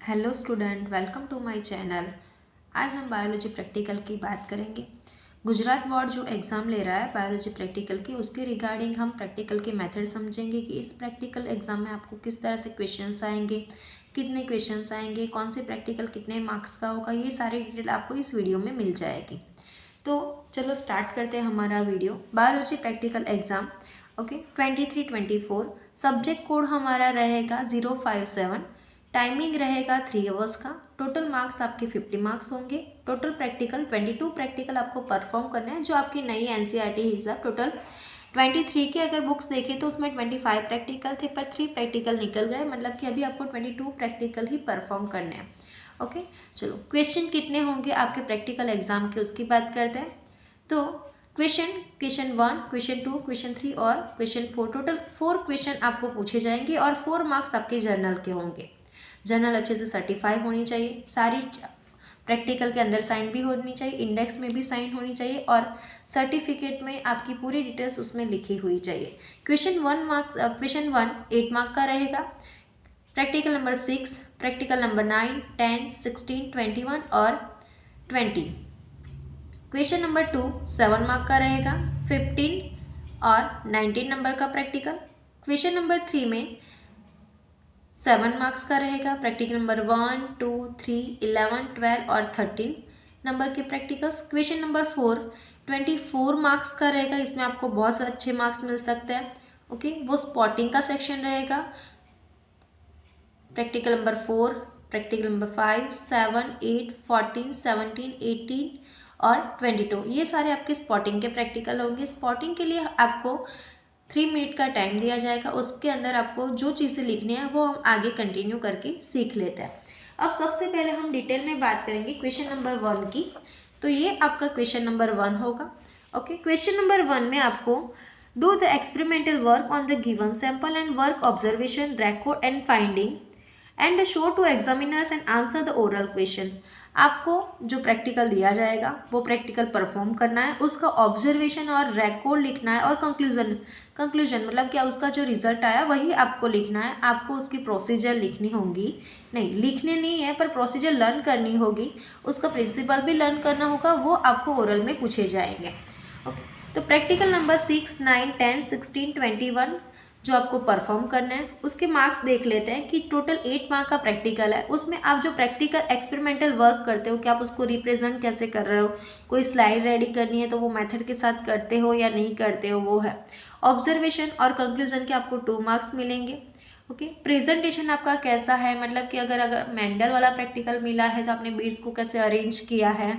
Hello student, welcome to my channel. आज हम biology practical की बात करेंगे। गुजरात बोर्ड जो एग्ज़ाम ले रहा है बायोलॉजी प्रैक्टिकल की, उसके रिगार्डिंग हम प्रैक्टिकल के मेथड समझेंगे कि इस प्रैक्टिकल एग्ज़ाम में आपको किस तरह से क्वेश्चंस आएंगे, कितने क्वेश्चंस आएंगे, कौन से प्रैक्टिकल कितने मार्क्स का होगा, ये सारी डिटेल आपको इस वीडियो में मिल जाएगी। तो चलो स्टार्ट करते हैं हमारा video. Biology practical exam 23-24। Subject code हमारा रहेगा 057। टाइमिंग रहेगा 3 आवर्स का। टोटल मार्क्स आपके 50 मार्क्स होंगे। टोटल प्रैक्टिकल 22 प्रैक्टिकल आपको परफॉर्म करना है, जो आपकी नई एनसीईआरटी हिसाब टोटल 23 की अगर बुक्स देखें तो उसमें 25 प्रैक्टिकल थे, पर 3 प्रैक्टिकल निकल गए, मतलब कि अभी आपको 22 प्रैक्टिकल ही परफॉर्म करने हैं। ओके, चलो क्वेश्चन कितने होंगे आपके प्रैक्टिकल एग्जाम के उसकी बात करते हैं। तो क्वेश्चन 1, क्वेश्चन 2, क्वेश्चन 3 और क्वेश्चन 4, टोटल 4 क्वेश्चन आपको पूछे जाएंगे और 4 मार्क्स आपके जर्नल के होंगे। जर्नल अच्छे से सर्टिफाई होनी चाहिए, सारी प्रैक्टिकल के अंदर साइन भी होनी चाहिए, इंडेक्स में भी साइन होनी चाहिए और सर्टिफिकेट में आपकी पूरी डिटेल्स उसमें लिखी हुई चाहिए। क्वेश्चन 1 8 मार्क का रहेगा। प्रैक्टिकल नंबर 6, प्रैक्टिकल नंबर 9, 10, 16, 21 और 20। क्वेश्चन नंबर 2 7 मार्क का रहेगा। 15 और 19 नंबर का प्रैक्टिकल। क्वेश्चन नंबर 3 में 7 मार्क्स का रहेगा। प्रैक्टिकल नंबर 1, 2, 3, 11, 12 और 13 नंबर के प्रैक्टिकल्स। क्वेश्चन नंबर 4 24 मार्क्स का रहेगा। इसमें आपको बहुत अच्छे मार्क्स मिल सकते हैं। ओके, वो स्पॉटिंग का सेक्शन रहेगा। प्रैक्टिकल नंबर 4, प्रैक्टिकल नंबर 5, 7, 8, 14, 17, 18 और 22, ये सारे आपके स्पॉटिंग के प्रैक्टिकल होंगे। स्पॉटिंग के लिए आपको 3 मिनट का टाइम दिया जाएगा। उसके अंदर आपको जो चीज़ें लिखनी है वो हम आगे कंटिन्यू करके सीख लेते हैं। अब सबसे पहले हम डिटेल में बात करेंगे क्वेश्चन नंबर 1 की। तो ये आपका क्वेश्चन नंबर 1 होगा। ओके, क्वेश्चन नंबर 1 में आपको do the experimental work on the given sample and work observation record and finding and show to examiners and answer the oral question. आपको जो प्रैक्टिकल दिया जाएगा वो प्रैक्टिकल परफॉर्म करना है, उसका ऑब्जर्वेशन और रिकॉर्ड लिखना है और कंक्लूजन मतलब क्या उसका जो रिजल्ट आया वही आपको लिखना है। आपको उसकी प्रोसीजर लिखनी होगी, नहीं लिखने नहीं है पर प्रोसीजर लर्न करनी होगी, उसका प्रिंसिपल भी लर्न करना होगा, वो आपको ओरल में पूछे जाएंगे। ओके, तो प्रैक्टिकल नंबर 6, 9, 10, 16, 21 जो आपको परफॉर्म करना है, उसके मार्क्स देख लेते हैं कि टोटल 8 मार्क का प्रैक्टिकल है। उसमें आप जो प्रैक्टिकल एक्सपेरिमेंटल वर्क करते हो कि आप उसको रिप्रेजेंट कैसे कर रहे हो, कोई स्लाइड रेडी करनी है तो वो मेथड के साथ करते हो या नहीं करते हो, वो है। ऑब्जर्वेशन और कंक्लूजन के आपको 2 मार्क्स मिलेंगे। ओके, प्रेजेंटेशन आपका कैसा है, मतलब कि अगर मेंडल वाला प्रैक्टिकल मिला है तो आपने बीड्स को कैसे अरेंज किया है,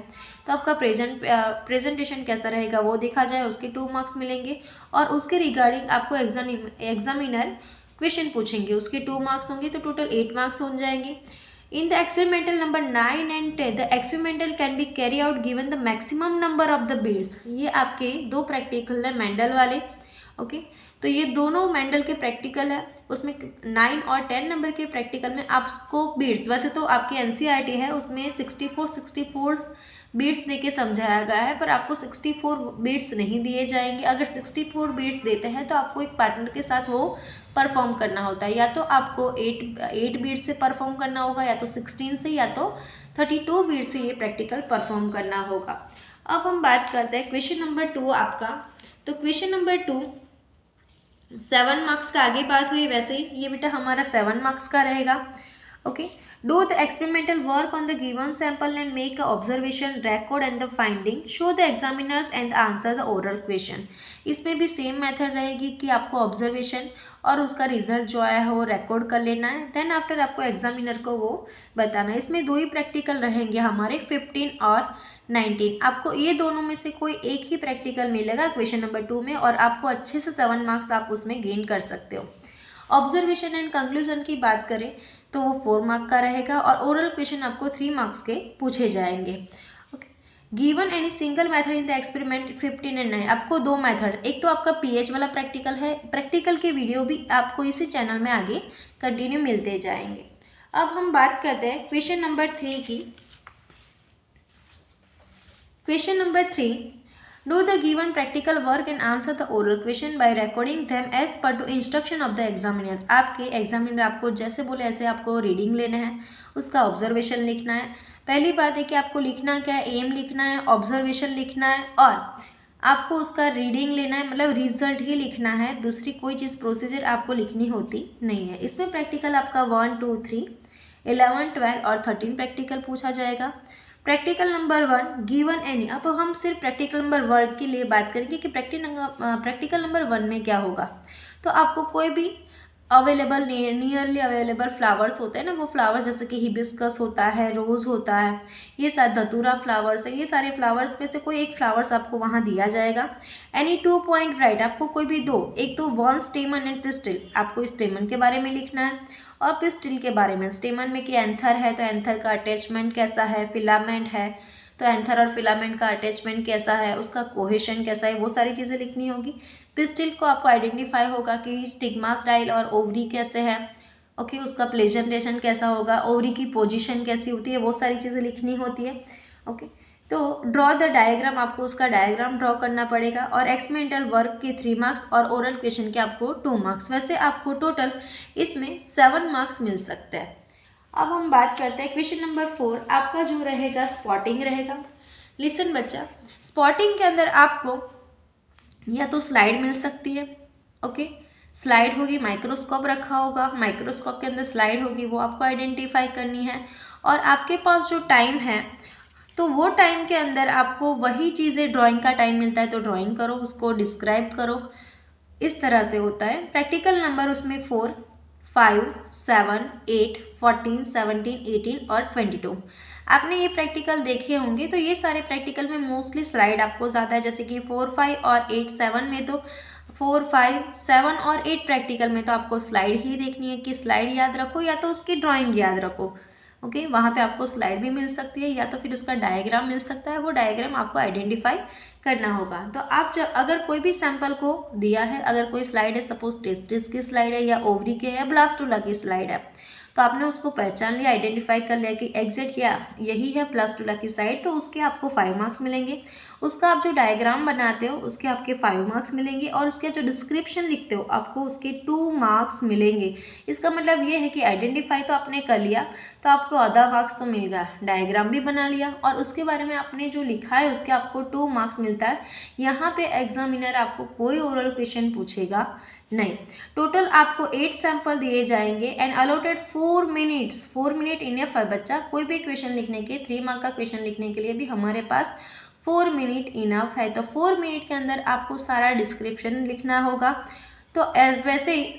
तो आपका प्रेजेंटेशन कैसा रहेगा वो देखा जाए, उसके 2 मार्क्स मिलेंगे। और उसके रिगार्डिंग आपको एग्जामिनर क्वेश्चन पूछेंगे, उसके 2 मार्क्स होंगे, तो टोटल 8 मार्क्स हो जाएंगे। In the experimental number 9 and 10 the experimental can be carry out given the maximum number of the beads. ये आपके 2 प्रैक्टिकल है मेंडल वाले। ओके, तो ये दोनों मेंडल के प्रैक्टिकल है। उसमें 9 और 10 नंबर के प्रैक्टिकल में आपको बीड्स, वैसे तो आपकी एनसीईआरटी है उसमें 64 बीड्स दे के समझाया गया है, पर आपको 64 बीड्स नहीं दिए जाएंगे। अगर 64 बीड्स देते हैं तो आपको एक पार्टनर के साथ वो परफॉर्म करना होता है, या तो आपको 8 बीड्स से परफॉर्म करना होगा, या तो 16 से, या तो 32 बीड्स से ये प्रैक्टिकल परफॉर्म करना होगा। अब हम बात करते हैं क्वेश्चन नंबर 2 आपका। तो क्वेश्चन नंबर 2 7 मार्क्स का आगे बात हुई, वैसे ही ये बेटा हमारा 7 मार्क्स का रहेगा। Okay, do the experimental work on the given sample and make a observation record and the finding, show the examiners and answer the oral question। इसमें भी सेम मेथड रहेगी कि आपको ऑब्जर्वेशन और उसका रिजल्ट जो आया है वो रिकॉर्ड कर लेना है, देन आफ्टर आपको एग्जामिनर को वो बताना है। इसमें 2 ही प्रैक्टिकल रहेंगे हमारे, 15 और 19। आपको ये दोनों में से कोई एक ही प्रैक्टिकल मिलेगा क्वेश्चन नंबर 2 में, और आपको अच्छे से 7 मार्क्स आप उसमें गेन कर सकते हो। ऑब्जर्वेशन एंड कंक्लूजन की बात करें तो वो 4 मार्क का रहेगा, और ओरल क्वेश्चन आपको 3 मार्क्स के पूछे जाएंगे। Okay, given any single method in the experiment 15 and 9। आपको 2 मेथड, एक तो आपका पीएच वाला प्रैक्टिकल है, प्रैक्टिकल के वीडियो भी आपको इसी चैनल में आगे कंटिन्यू मिलते जाएंगे। अब हम बात करते हैं क्वेश्चन नंबर 3 की। Question number 3, do the given practical work and answer the oral question by recording them as per to instruction of the examiner. आपके एग्जामिनर आपको जैसे बोले ऐसे आपको रीडिंग लेना है, उसका ऑब्जर्वेशन लिखना है। पहली बात है कि आपको लिखना क्या है, एम लिखना है, ऑब्जर्वेशन लिखना है और आपको उसका रीडिंग लेना है, मतलब रिजल्ट ही लिखना है। दूसरी कोई चीज़ प्रोसीजर आपको लिखनी होती नहीं है। इसमें प्रैक्टिकल आपका 1, 2, 3, 11, 12 और 13 प्रैक्टिकल पूछा जाएगा। Practical number 1 given any. अब हम सिर्फ प्रैक्टिकल नंबर 1 के लिए बात करेंगे कि प्रैक्टिकल नंबर 1 में क्या होगा। तो आपको कोई भी अवेलेबल नियरली अवेलेबल फ्लावर्स होते हैं ना, वो फ्लावर्स जैसे कि हिबिस्कस होता है, रोज़ होता है, ये सारे धतूरा फ्लावर्स है, ये सारे फ्लावर्स में से कोई एक फ्लावर्स आपको वहाँ दिया जाएगा। एनी 2 पॉइंट राइट, आपको कोई भी दो, एक तो वन स्टेमन एंड पिस्टिल, आपको स्टेमन के बारे में लिखना है और पिस्टिल के बारे में। स्टेमन में कि एंथर है तो एंथर का अटैचमेंट कैसा है, फिलामेंट है तो एंथर और फिलामेंट का अटैचमेंट कैसा है, उसका कोहेशन कैसा है, वो सारी चीज़ें लिखनी होगी। पिस्टिल को आपको आइडेंटिफाई होगा कि स्टिग्मा स्टाइल और ओवरी कैसे है, ओके, उसका प्रेजेंटेशन कैसा होगा, ओवरी की पोजीशन कैसी होती है, वो सारी चीज़ें लिखनी होती है। ओके, तो ड्रॉ द डायग्राम, आपको उसका डायग्राम ड्रॉ करना पड़ेगा। और एक्सपेरिमेंटल वर्क के 3 मार्क्स और ओरल क्वेश्चन के आपको 2 मार्क्स। वैसे आपको टोटल इसमें 7 मार्क्स मिल सकते हैं। अब हम बात करते हैं क्वेश्चन नंबर 4, आपका जो रहेगा स्पॉटिंग रहेगा। लिसन बच्चा, स्पॉटिंग के अंदर आपको या तो स्लाइड मिल सकती है, ओके, स्लाइड होगी, माइक्रोस्कोप रखा होगा, माइक्रोस्कोप के अंदर स्लाइड होगी, वो आपको आइडेंटिफाई करनी है। और आपके पास जो टाइम है तो वो टाइम के अंदर आपको वही चीज़ें, ड्राइंग का टाइम मिलता है तो ड्राइंग करो, उसको डिस्क्राइब करो, इस तरह से होता है। प्रैक्टिकल नंबर उसमें 4, 5, 7, 8, 14, 17, 18 और 22। आपने ये प्रैक्टिकल देखे होंगे। तो ये सारे प्रैक्टिकल में मोस्टली स्लाइड आपको ज़्यादा है, जैसे कि 4, 5 और 8, 7 में तो 4, 5, 7 और 8 प्रैक्टिकल में तो आपको स्लाइड ही देखनी है कि स्लाइड याद रखो या तो उसकी ड्राइंग याद रखो। ओके, वहाँ पे आपको स्लाइड भी मिल सकती है या तो फिर उसका डायग्राम मिल सकता है, वो डायग्राम आपको आइडेंटिफाई करना होगा। तो आप जब अगर कोई भी सैंपल को दिया है, अगर कोई स्लाइड है, सपोज टेस्टिस की स्लाइड है या ओवरी के या ब्लास्टुला की स्लाइड है, तो आपने उसको पहचान लिया, आइडेंटिफाई कर लिया कि एग्जैक्ट या यही है ब्लास्टुला की साइड, तो उसके आपको 5 मार्क्स मिलेंगे। उसका आप जो डायग्राम बनाते हो उसके आपके 5 मार्क्स मिलेंगे और उसके जो डिस्क्रिप्शन लिखते हो आपको उसके 2 मार्क्स मिलेंगे। इसका मतलब ये है कि आइडेंटिफाई तो आपने कर लिया तो आपको आधा मार्क्स तो मिल गया, डायग्राम भी बना लिया और उसके बारे में आपने जो लिखा है उसके आपको 2 मार्क्स मिलता है। यहाँ पे एग्जामिनर आपको कोई ओरल क्वेश्चन पूछेगा नहीं। टोटल आपको 8 सैंपल दिए जाएंगे and allotted 4 minutes. 4 minute enough है बच्चा, कोई भी क्वेश्चन लिखने के, 3 मार्क का क्वेश्चन लिखने के लिए भी हमारे पास 4 मिनट इनफ है। तो 4 मिनट के अंदर आपको सारा डिस्क्रिप्शन लिखना होगा। तो वैसे ही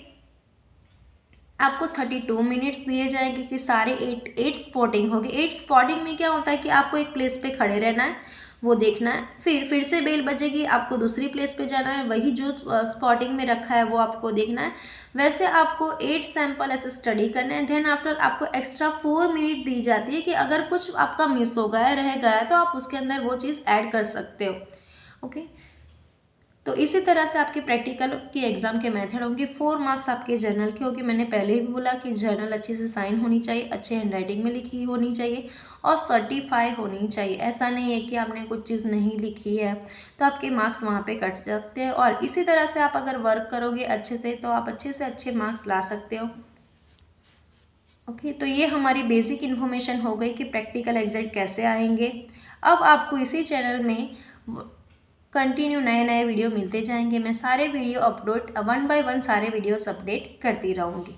आपको 32 मिनट्स दिए जाएंगे कि सारे 8 स्पॉटिंग होगी। 8 स्पॉटिंग में क्या होता है कि आपको एक प्लेस पे खड़े रहना है, वो देखना है, फिर से बेल बजेगी, आपको दूसरी प्लेस पे जाना है, वही जो स्पॉटिंग में रखा है वो आपको देखना है। वैसे आपको 8 सैंपल ऐसे स्टडी करना है। देन आफ्टर आपको एक्स्ट्रा 4 मिनट दी जाती है कि अगर कुछ आपका मिस हो गया है, रह गया है, तो आप उसके अंदर वो चीज़ ऐड कर सकते हो। ओके, तो इसी तरह से आपके प्रैक्टिकल की एग्जाम के मेथड होंगे। 4 मार्क्स आपके जर्नल के होंगे। मैंने पहले ही बोला कि जर्नल अच्छे से साइन होनी चाहिए, अच्छे हैंडराइटिंग में लिखी होनी चाहिए और सर्टिफाई होनी चाहिए। ऐसा नहीं है कि आपने कुछ चीज़ नहीं लिखी है तो आपके मार्क्स वहाँ पे कट सकते हैं। और इसी तरह से आप अगर वर्क करोगे अच्छे से तो आप अच्छे से अच्छे मार्क्स ला सकते हो। ओके, तो ये हमारी बेसिक इन्फॉर्मेशन हो गई कि प्रैक्टिकल एग्जाम कैसे आएंगे। अब आपको इसी चैनल में कंटिन्यू नए नए वीडियो मिलते जाएंगे। मैं सारे वीडियो अपलोड 1 बाय 1 सारे वीडियोस अपडेट करती रहूँगी।